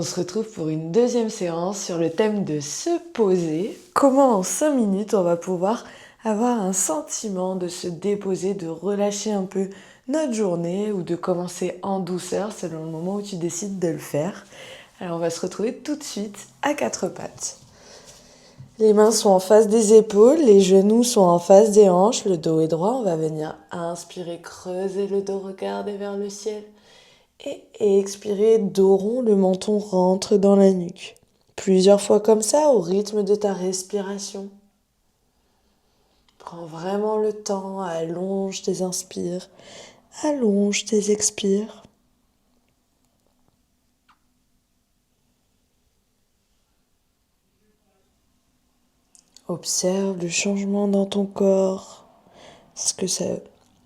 On se retrouve pour une deuxième séance sur le thème de se poser. Comment en 5 minutes on va pouvoir avoir un sentiment de se déposer, de relâcher un peu notre journée ou de commencer en douceur selon le moment où tu décides de le faire. Alors on va se retrouver tout de suite à quatre pattes. Les mains sont en face des épaules, les genoux sont en face des hanches, le dos est droit. On va venir inspirer, creuser le dos, regarder vers le ciel. Et expirer, dos rond, le menton rentre dans la nuque. Plusieurs fois comme ça, au rythme de ta respiration. Prends vraiment le temps, allonge tes inspires, allonge tes expires. Observe le changement dans ton corps, ce que ça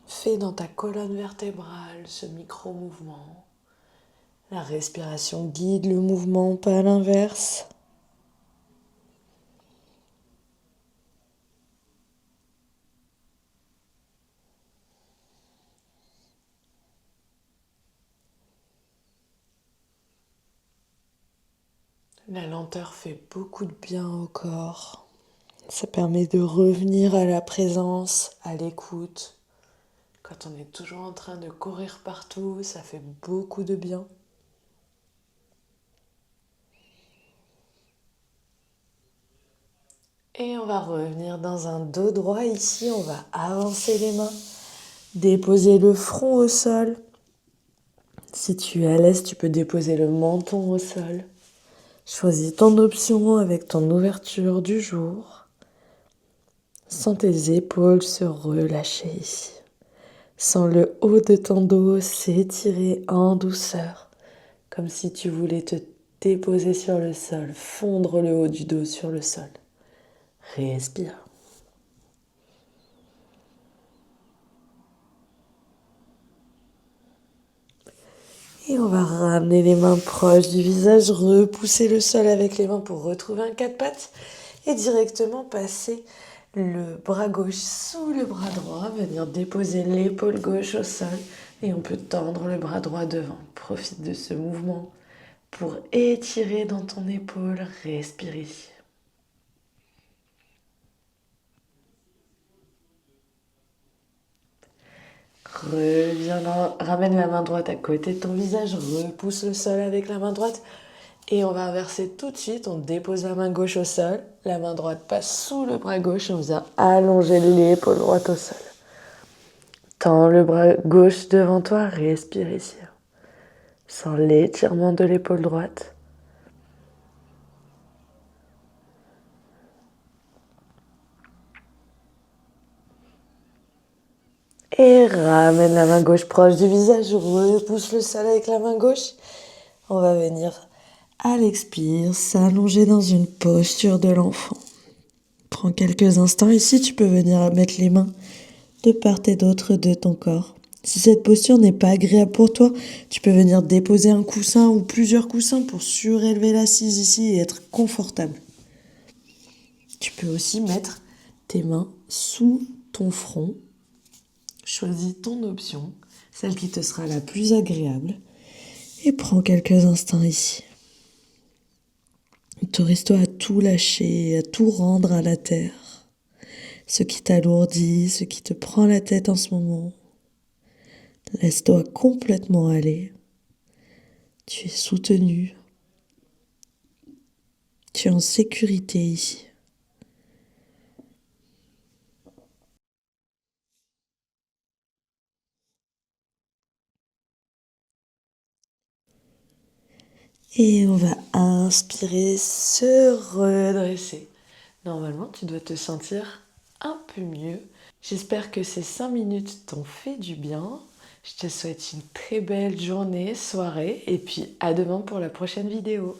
fait dans ta colonne vertébrale, ce micro-mouvement. La respiration guide le mouvement, pas l'inverse. La lenteur fait beaucoup de bien au corps. Ça permet de revenir à la présence, à l'écoute. Quand on est toujours en train de courir partout, ça fait beaucoup de bien. Et on va revenir dans un dos droit ici. On va avancer les mains, déposer le front au sol. Si tu es à l'aise, tu peux déposer le menton au sol. Choisis ton option avec ton ouverture du jour. Sens tes épaules se relâcher ici. Sens le haut de ton dos s'étirer en douceur, comme si tu voulais te déposer sur le sol, fondre le haut du dos sur le sol. Respire. Et on va ramener les mains proches du visage, repousser le sol avec les mains pour retrouver un quatre pattes et directement passer le bras gauche sous le bras droit, venir déposer l'épaule gauche au sol et on peut tendre le bras droit devant. Profite de ce mouvement pour étirer dans ton épaule, respire ici. Reviens, ramène la main droite à côté de ton visage, repousse le sol avec la main droite et on va inverser tout de suite. On dépose la main gauche au sol, la main droite passe sous le bras gauche et on vient allonger l'épaule droite au sol. Tends le bras gauche devant toi, respire ici. Sens l'étirement de l'épaule droite. Et ramène la main gauche proche du visage, repousse le sol avec la main gauche. On va venir à l'expire, s'allonger dans une posture de l'enfant. Prends quelques instants ici, tu peux venir mettre les mains de part et d'autre de ton corps. Si cette posture n'est pas agréable pour toi, tu peux venir déposer un coussin ou plusieurs coussins pour surélever l'assise ici et être confortable. Tu peux aussi mettre tes mains sous ton front. Choisis ton option, celle qui te sera la plus agréable, et prends quelques instants ici. Autorise-toi à tout lâcher, à tout rendre à la terre. Ce qui t'alourdit, ce qui te prend la tête en ce moment. Laisse-toi complètement aller. Tu es soutenu. Tu es en sécurité ici. Et on va inspirer, se redresser. Normalement, tu dois te sentir un peu mieux. J'espère que ces 5 minutes t'ont fait du bien. Je te souhaite une très belle journée, soirée et puis à demain pour la prochaine vidéo.